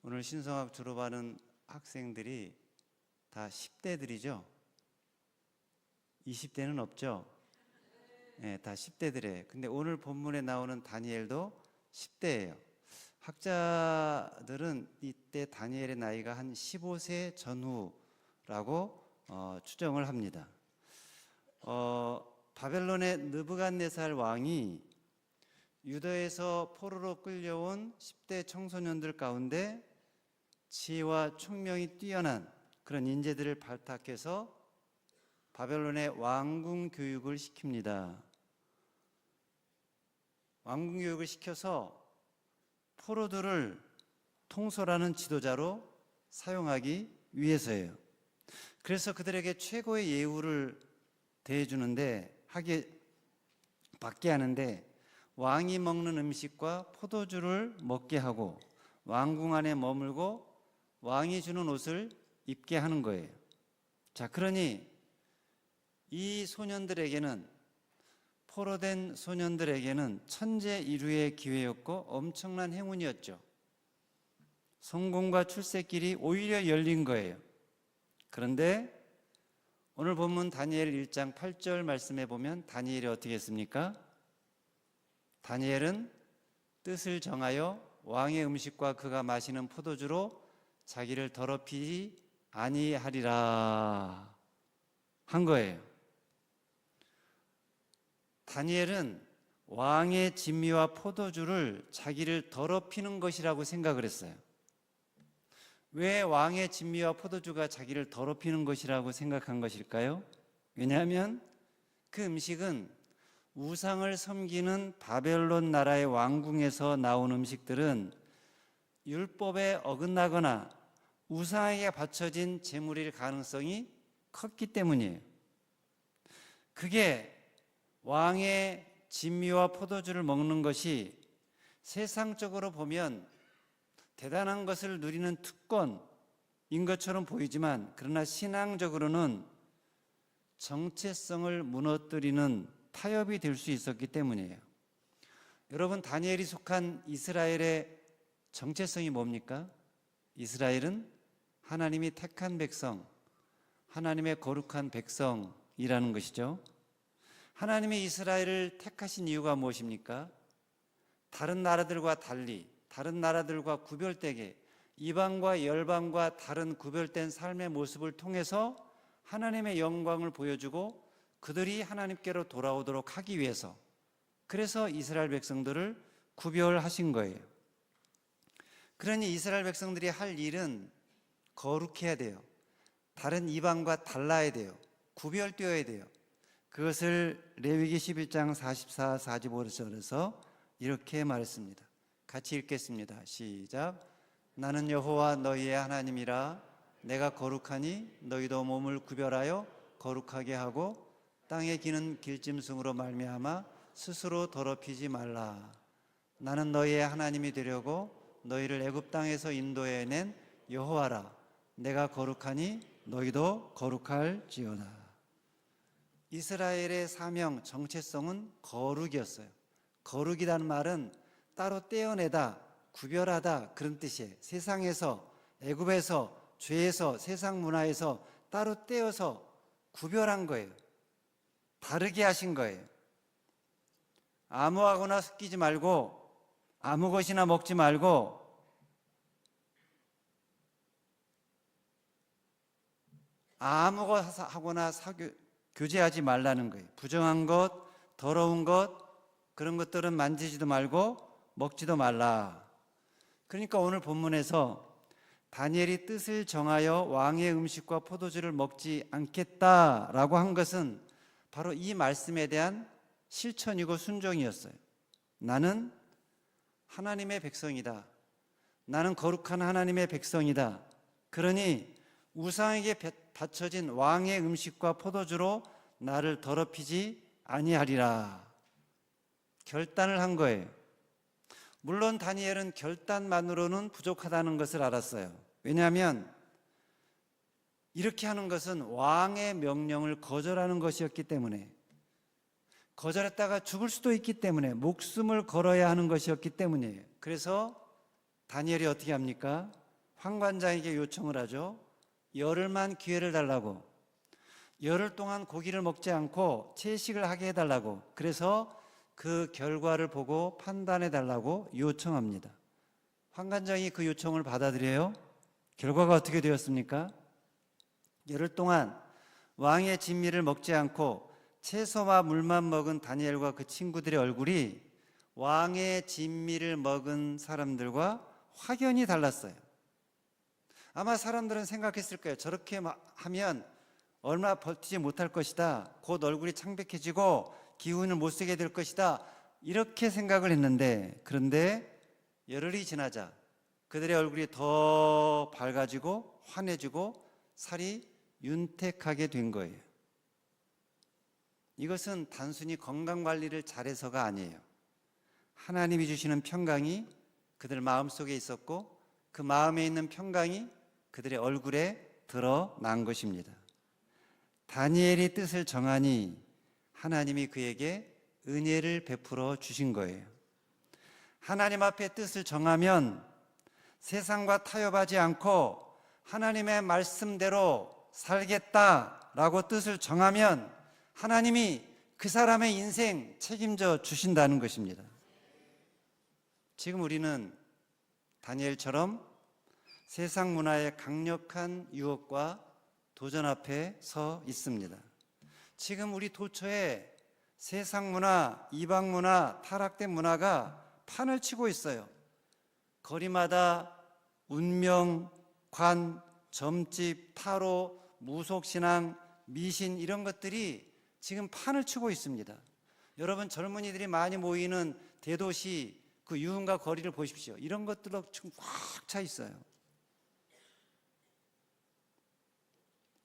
오늘 신성학 졸업하는 학생들이 다 10대들이죠? 20대는 없죠? 네, 다 10대들이에요. 근데 오늘 본문에 나오는 다니엘도 10대예요. 학자들은 이때 다니엘의 나이가 한 15세 전후라고 추정을 합니다. 바벨론의 느부갓네살 왕이 유다에서 포로로 끌려온 10대 청소년들 가운데 지혜와 총명이 뛰어난 그런 인재들을 발탁해서 바벨론의 왕궁 교육을 시킵니다. 왕궁 교육을 시켜서 포로들을 통솔하는 지도자로 사용하기 위해서예요. 그래서 그들에게 최고의 예우를 받게 하는데 왕이 먹는 음식과 포도주를 먹게 하고 왕궁 안에 머물고 왕이 주는 옷을 입게 하는 거예요. 자, 그러니 이 소년들에게는, 포로된 소년들에게는 천재 일우의 기회였고 엄청난 행운이었죠. 성공과 출세길이 오히려 열린 거예요. 그런데 오늘 본문 다니엘 1장 8절 말씀에 보면 다니엘이 어떻게 했습니까? 다니엘은 뜻을 정하여 왕의 음식과 그가 마시는 포도주로 자기를 더럽히지 아니하리라 한 거예요. 다니엘은 왕의 진미와 포도주를 자기를 더럽히는 것이라고 생각을 했어요. 왜 왕의 진미와 포도주가 자기를 더럽히는 것이라고 생각한 것일까요? 왜냐하면 그 음식은 우상을 섬기는 바벨론 나라의 왕궁에서 나온 음식들은 율법에 어긋나거나 우상에게 바쳐진 제물일 가능성이 컸기 때문이에요. 그게 왕의 진미와 포도주를 먹는 것이 세상적으로 보면 대단한 것을 누리는 특권인 것처럼 보이지만, 그러나 신앙적으로는 정체성을 무너뜨리는 타협이 될 수 있었기 때문이에요. 여러분, 다니엘이 속한 이스라엘의 정체성이 뭡니까? 이스라엘은 하나님이 택한 백성, 하나님의 거룩한 백성이라는 것이죠. 하나님이 이스라엘을 택하신 이유가 무엇입니까? 다른 나라들과 달리, 다른 나라들과 구별되게 이방과 열방과 다른 구별된 삶의 모습을 통해서 하나님의 영광을 보여주고 그들이 하나님께로 돌아오도록 하기 위해서, 그래서 이스라엘 백성들을 구별하신 거예요. 그러니 이스라엘 백성들이 할 일은 거룩해야 돼요. 다른 이방과 달라야 돼요. 구별되어야 돼요. 그것을 레위기 11장 44, 45절에서 이렇게 말했습니다. 같이 읽겠습니다. 시작. 나는 여호와 너희의 하나님이라. 내가 거룩하니 너희도 몸을 구별하여 거룩하게 하고 땅에 기는 길짐승으로 말미암아 스스로 더럽히지 말라. 나는 너희의 하나님이 되려고 너희를 애굽 땅에서 인도해낸 여호와라. 내가 거룩하니 너희도 거룩할지어다. 이스라엘의 사명, 정체성은 거룩이었어요. 거룩이라는 말은 따로 떼어내다, 구별하다 그런 뜻이에요. 세상에서, 애굽에서, 죄에서, 세상 문화에서 따로 떼어서 구별한 거예요. 다르게 하신 거예요. 아무하거나 섞이지 말고, 아무 것이나 먹지 말고, 아무 것하거나 교제하지 말라는 거예요. 부정한 것, 더러운 것, 그런 것들은 만지지도 말고 먹지도 말라. 그러니까 오늘 본문에서 다니엘이 뜻을 정하여 왕의 음식과 포도주를 먹지 않겠다라고 한 것은 바로 이 말씀에 대한 실천이고 순종이었어요. 나는 하나님의 백성이다. 나는 거룩한 하나님의 백성이다. 그러니 우상에게 바쳐진 왕의 음식과 포도주로 나를 더럽히지 아니하리라. 결단을 한 거예요. 물론 다니엘은 결단만으로는 부족하다는 것을 알았어요. 왜냐하면 이렇게 하는 것은 왕의 명령을 거절하는 것이었기 때문에, 거절했다가 죽을 수도 있기 때문에, 목숨을 걸어야 하는 것이었기 때문이에요. 그래서 다니엘이 어떻게 합니까? 환관장에게 요청을 하죠. 열흘만 기회를 달라고. 열흘 동안 고기를 먹지 않고 채식을 하게 해달라고. 그래서 그 결과를 보고 판단해 달라고 요청합니다. 환관장이 그 요청을 받아들여요. 결과가 어떻게 되었습니까? 열흘 동안 왕의 진미를 먹지 않고 채소와 물만 먹은 다니엘과 그 친구들의 얼굴이 왕의 진미를 먹은 사람들과 확연히 달랐어요. 아마 사람들은 생각했을 거예요. 저렇게 하면 얼마 버티지 못할 것이다. 곧 얼굴이 창백해지고 기운을 못 쓰게 될 것이다. 이렇게 생각을 했는데, 그런데 열흘이 지나자 그들의 얼굴이 더 밝아지고 환해지고 살이 윤택하게 된 거예요. 이것은 단순히 건강관리를 잘해서가 아니에요. 하나님이 주시는 평강이 그들 마음속에 있었고 그 마음에 있는 평강이 그들의 얼굴에 드러난 것입니다. 다니엘이 뜻을 정하니 하나님이 그에게 은혜를 베풀어 주신 거예요. 하나님 앞에 뜻을 정하면 세상과 타협하지 않고 하나님의 말씀대로 살겠다라고 뜻을 정하면 하나님이 그 사람의 인생 책임져 주신다는 것입니다. 지금 우리는 다니엘처럼 세상 문화의 강력한 유혹과 도전 앞에 서 있습니다. 지금 우리 도처에 세상 문화, 이방 문화, 타락된 문화가 판을 치고 있어요. 거리마다 운명, 관, 점집, 타로, 무속신앙, 미신 이런 것들이 지금 판을 치고 있습니다. 여러분 젊은이들이 많이 모이는 대도시 그 유흥가 거리를 보십시오. 이런 것들로 지금 꽉 차 있어요.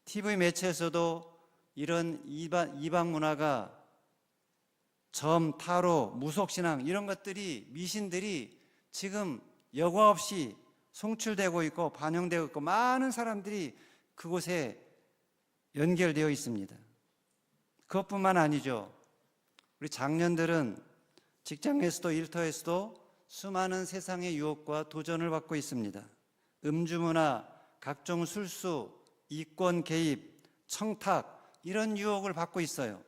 TV 매체에서도 이런 이방 문화가 점, 타로, 무속신앙 이런 것들이 미신들이 지금 여과 없이 송출되고 있고 반영되고 있고 많은 사람들이 그곳에 연결되어 있습니다. 그것뿐만 아니죠. 우리 장년들은 직장에서도 일터에서도 수많은 세상의 유혹과 도전을 받고 있습니다. 음주문화, 각종 술수, 이권 개입, 청탁 이런 유혹을 받고 있어요.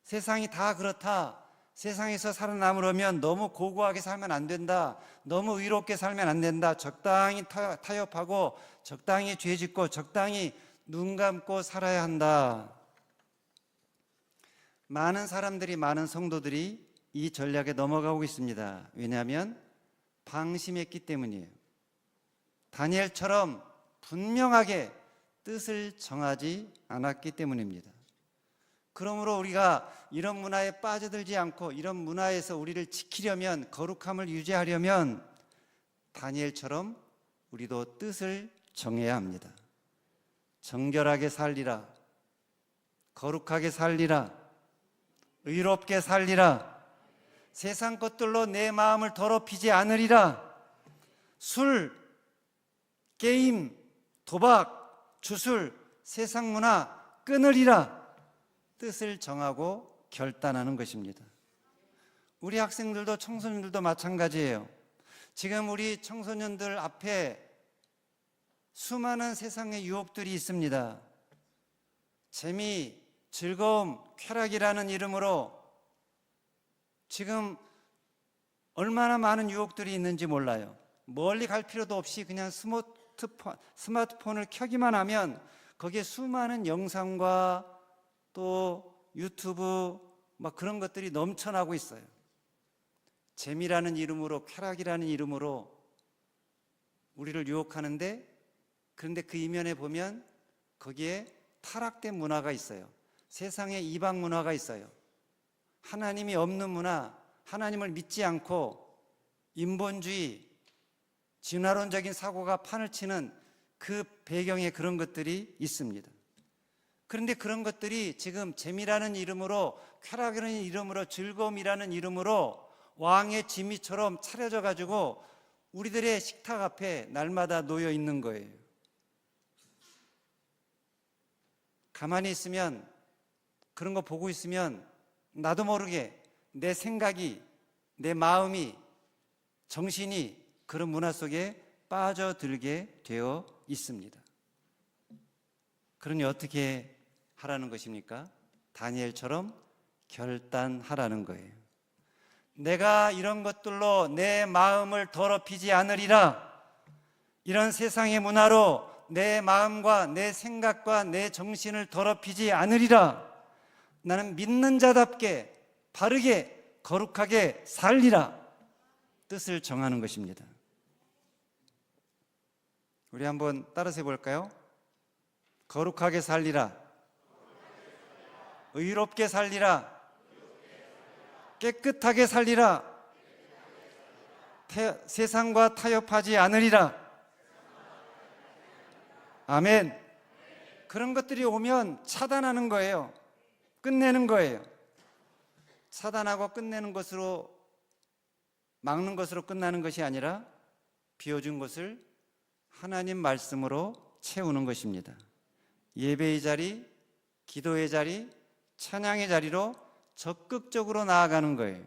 세상이 다 그렇다. 세상에서 살아남으려면 너무 고고하게 살면 안 된다. 너무 의롭게 살면 안 된다. 적당히 타협하고 적당히 죄짓고 적당히 눈 감고 살아야 한다. 많은 사람들이, 많은 성도들이 이 전략에 넘어가고 있습니다. 왜냐하면 방심했기 때문이에요. 다니엘처럼 분명하게 뜻을 정하지 않았기 때문입니다. 그러므로 우리가 이런 문화에 빠져들지 않고 이런 문화에서 우리를 지키려면, 거룩함을 유지하려면 다니엘처럼 우리도 뜻을 정해야 합니다. 정결하게 살리라, 거룩하게 살리라, 의롭게 살리라, 세상 것들로 내 마음을 더럽히지 않으리라, 술, 게임, 도박, 주술, 세상 문화 끊으리라 뜻을 정하고 결단하는 것입니다. 우리 학생들도 청소년들도 마찬가지예요. 지금 우리 청소년들 앞에 수많은 세상의 유혹들이 있습니다. 재미, 즐거움, 쾌락이라는 이름으로 지금 얼마나 많은 유혹들이 있는지 몰라요. 멀리 갈 필요도 없이 그냥 스마트폰을 켜기만 하면 거기에 수많은 영상과 또 유튜브 막 그런 것들이 넘쳐나고 있어요. 재미라는 이름으로, 쾌락이라는 이름으로 우리를 유혹하는데, 그런데 그 이면에 보면 거기에 타락된 문화가 있어요. 세상의 이방 문화가 있어요. 하나님이 없는 문화, 하나님을 믿지 않고 인본주의, 진화론적인 사고가 판을 치는 그 배경에 그런 것들이 있습니다. 그런데 그런 것들이 지금 재미라는 이름으로, 쾌락이라는 이름으로, 즐거움이라는 이름으로 왕의 진미처럼 차려져 가지고 우리들의 식탁 앞에 날마다 놓여 있는 거예요. 가만히 있으면, 그런 거 보고 있으면 나도 모르게 내 생각이, 내 마음이, 정신이 그런 문화 속에 빠져들게 되어 있습니다. 그러니 어떻게 하라는 것입니까? 다니엘처럼 결단하라는 거예요. 내가 이런 것들로 내 마음을 더럽히지 않으리라. 이런 세상의 문화로 내 마음과 내 생각과 내 정신을 더럽히지 않으리라. 나는 믿는 자답게 바르게 거룩하게 살리라. 뜻을 정하는 것입니다. 우리 한번 따라서 해볼까요? 거룩하게 살리라. 의롭게 살리라. 깨끗하게 살리라. 세상과 타협하지 않으리라. 아멘. 그런 것들이 오면 차단하는 거예요. 끝내는 거예요. 차단하고 끝내는 것으로, 막는 것으로 끝나는 것이 아니라 비워준 것을 하나님 말씀으로 채우는 것입니다. 예배의 자리, 기도의 자리, 찬양의 자리로 적극적으로 나아가는 거예요.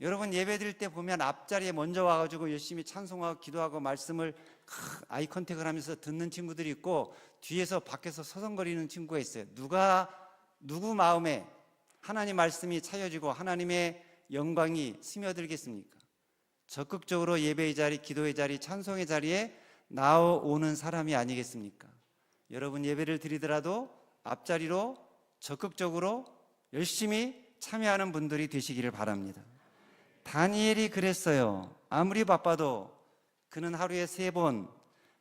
여러분 예배 드릴 때 보면 앞자리에 먼저 와가지고 열심히 찬송하고 기도하고 말씀을 아이 컨택을 하면서 듣는 친구들이 있고, 뒤에서 밖에서 서성거리는 친구가 있어요. 누구 마음에 하나님 말씀이 차여지고 하나님의 영광이 스며들겠습니까? 적극적으로 예배의 자리, 기도의 자리, 찬송의 자리에 나오는 사람이 아니겠습니까? 여러분 예배를 드리더라도 앞자리로 적극적으로 열심히 참여하는 분들이 되시기를 바랍니다. 다니엘이 그랬어요. 아무리 바빠도 그는 하루에 3번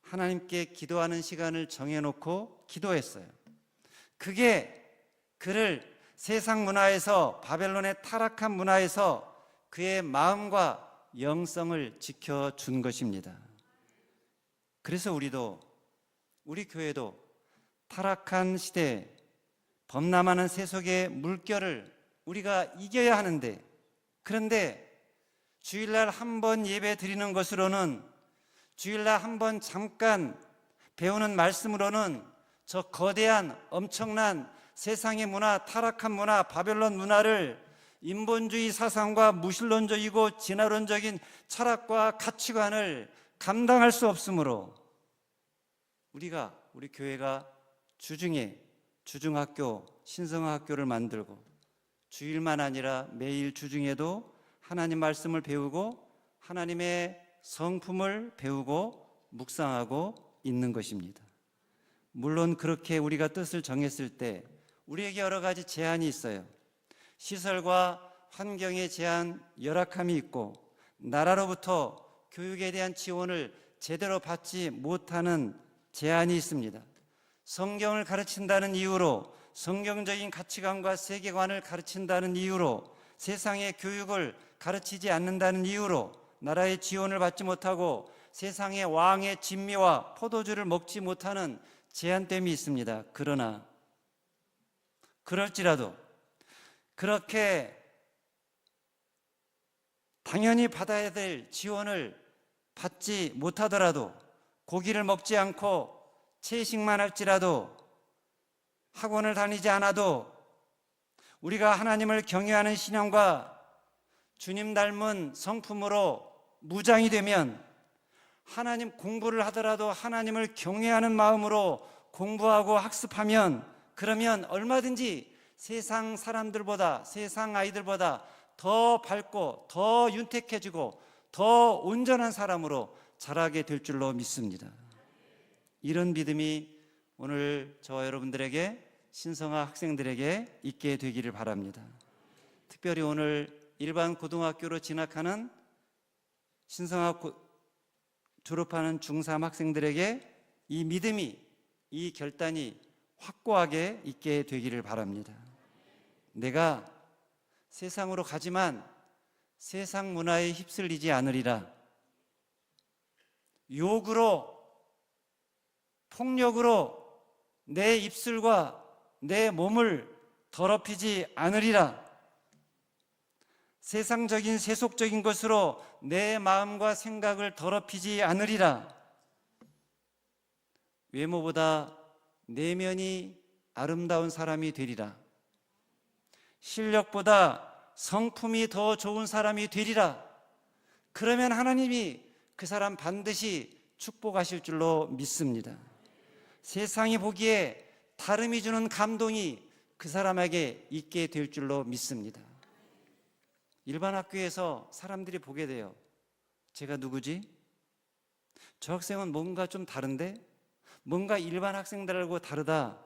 하나님께 기도하는 시간을 정해놓고 기도했어요. 그게 그를 세상 문화에서, 바벨론의 타락한 문화에서 그의 마음과 영성을 지켜준 것입니다. 그래서 우리 교회도 타락한 시대, 범람하는 세속의 물결을 우리가 이겨야 하는데, 그런데 주일날 한 번 예배 드리는 것으로는, 주일날 한 번 잠깐 배우는 말씀으로는 저 거대한 엄청난 세상의 문화, 타락한 문화, 바벨론 문화를 인본주의 사상과 무신론적이고 진화론적인 철학과 가치관을 감당할 수 없으므로 우리 교회가 주중에 주중학교, 신성학교를 만들고 주일만 아니라 매일 주중에도 하나님 말씀을 배우고 하나님의 성품을 배우고 묵상하고 있는 것입니다. 물론 그렇게 우리가 뜻을 정했을 때 우리에게 여러 가지 제한이 있어요. 시설과 환경의 제한, 열악함이 있고, 나라로부터 교육에 대한 지원을 제대로 받지 못하는 제한이 있습니다. 성경을 가르친다는 이유로, 성경적인 가치관과 세계관을 가르친다는 이유로, 세상의 교육을 가르치지 않는다는 이유로 나라의 지원을 받지 못하고 세상의 왕의 진미와 포도주를 먹지 못하는 제한됨이 있습니다. 그러나 그럴지라도, 그렇게 당연히 받아야 될 지원을 받지 못하더라도, 고기를 먹지 않고 채식만 할지라도, 학원을 다니지 않아도 우리가 하나님을 경외하는 신앙과 주님 닮은 성품으로 무장이 되면, 하나님 공부를 하더라도 하나님을 경외하는 마음으로 공부하고 학습하면, 그러면 얼마든지 세상 사람들보다, 세상 아이들보다 더 밝고 더 윤택해지고 더 온전한 사람으로 자라게 될 줄로 믿습니다. 이런 믿음이 오늘 저와 여러분들에게, 신성화 학생들에게 있게 되기를 바랍니다. 특별히 오늘 일반 고등학교로 진학하는 신성화 졸업하는 중3 학생들에게 이 믿음이, 이 결단이 확고하게 있게 되기를 바랍니다. 내가 세상으로 가지만 세상 문화에 휩쓸리지 않으리라. 욕으로, 폭력으로 내 입술과 내 몸을 더럽히지 않으리라. 세상적인 세속적인 것으로 내 마음과 생각을 더럽히지 않으리라. 외모보다 내면이 아름다운 사람이 되리라. 실력보다 성품이 더 좋은 사람이 되리라. 그러면 하나님이 그 사람 반드시 축복하실 줄로 믿습니다. 세상이 보기에 다름이 주는 감동이 그 사람에게 있게 될 줄로 믿습니다. 일반 학교에서 사람들이 보게 돼요. 제가 누구지? 저 학생은 뭔가 좀 다른데? 뭔가 일반 학생들하고 다르다.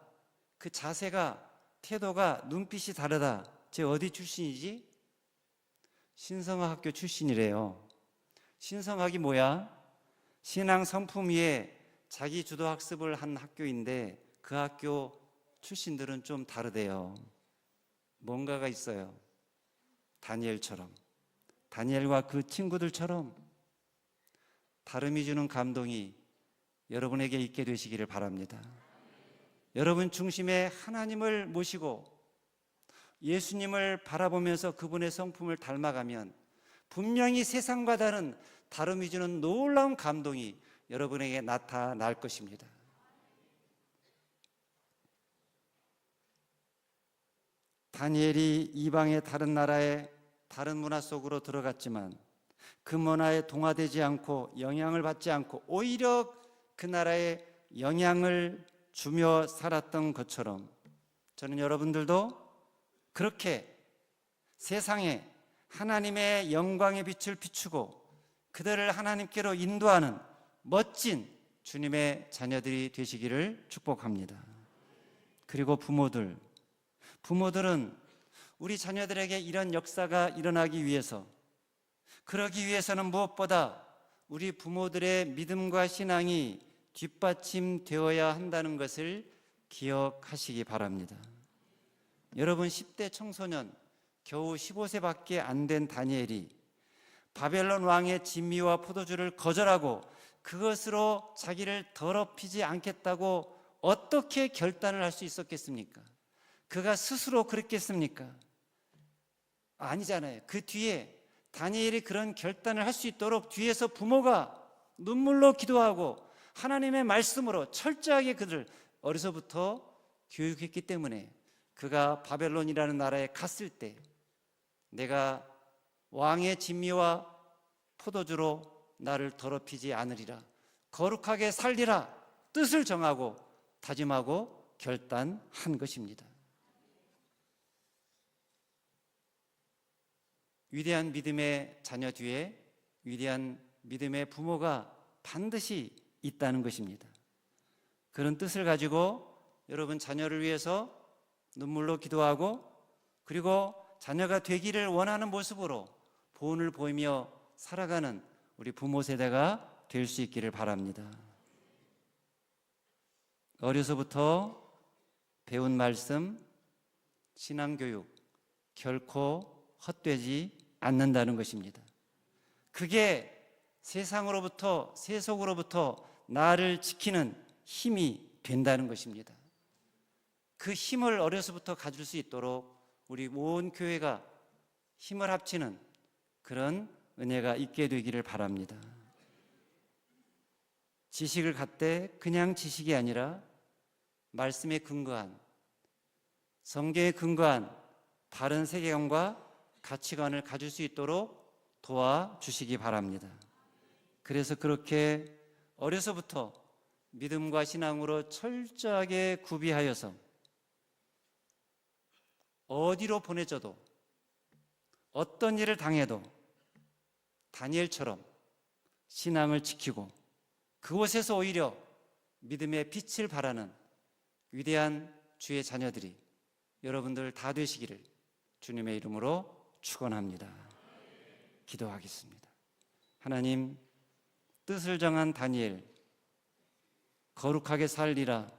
그 자세가, 태도가, 눈빛이 다르다. 쟤 어디 출신이지? 신성학교 출신이래요. 신성학이 뭐야? 신앙 성품 위에 자기 주도 학습을 한 학교인데 그 학교 출신들은 좀 다르대요. 뭔가가 있어요. 다니엘처럼, 다니엘과 그 친구들처럼 다름이 주는 감동이 여러분에게 있게 되시기를 바랍니다. 여러분 중심에 하나님을 모시고 예수님을 바라보면서 그분의 성품을 닮아가면 분명히 세상과 다른 다름이 주는 놀라운 감동이 여러분에게 나타날 것입니다. 다니엘이 이방의 다른 나라의 다른 문화 속으로 들어갔지만 그 문화에 동화되지 않고 영향을 받지 않고 오히려 그 나라에 영향을 주며 살았던 것처럼 저는 여러분들도 그렇게 세상에 하나님의 영광의 빛을 비추고 그들을 하나님께로 인도하는 멋진 주님의 자녀들이 되시기를 축복합니다. 그리고 부모들은 우리 자녀들에게 이런 역사가 일어나기 위해서, 그러기 위해서는 무엇보다 우리 부모들의 믿음과 신앙이 뒷받침되어야 한다는 것을 기억하시기 바랍니다. 여러분 10대 청소년, 겨우 15세밖에 안 된 다니엘이 바벨론 왕의 진미와 포도주를 거절하고 그것으로 자기를 더럽히지 않겠다고 어떻게 결단을 할 수 있었겠습니까? 그가 스스로 그랬겠습니까? 아니잖아요. 그 뒤에 다니엘이 그런 결단을 할 수 있도록 뒤에서 부모가 눈물로 기도하고 하나님의 말씀으로 철저하게 그들을 어려서부터 교육했기 때문에 그가 바벨론이라는 나라에 갔을 때 내가 왕의 진미와 포도주로 나를 더럽히지 않으리라, 거룩하게 살리라 뜻을 정하고 다짐하고 결단한 것입니다. 위대한 믿음의 자녀 뒤에 위대한 믿음의 부모가 반드시 있다는 것입니다. 그런 뜻을 가지고 여러분 자녀를 위해서 눈물로 기도하고 그리고 자녀가 되기를 원하는 모습으로 보온을 보이며 살아가는 우리 부모 세대가 될 수 있기를 바랍니다. 어려서부터 배운 말씀, 신앙교육 결코 헛되지 않는다는 것입니다. 그게 세상으로부터, 세속으로부터 나를 지키는 힘이 된다는 것입니다. 그 힘을 어려서부터 가질 수 있도록 우리 온 교회가 힘을 합치는 그런 은혜가 있게 되기를 바랍니다. 지식을 갖되 그냥 지식이 아니라 말씀에 근거한, 성경에 근거한 바른 세계관과 가치관을 가질 수 있도록 도와주시기 바랍니다. 그래서 그렇게 어려서부터 믿음과 신앙으로 철저하게 구비하여서 어디로 보내져도 어떤 일을 당해도 다니엘처럼 신앙을 지키고 그곳에서 오히려 믿음의 빛을 발하는 위대한 주의 자녀들이 여러분들 다 되시기를 주님의 이름으로 축원합니다. 기도하겠습니다. 하나님, 뜻을 정한 다니엘, 거룩하게 살리라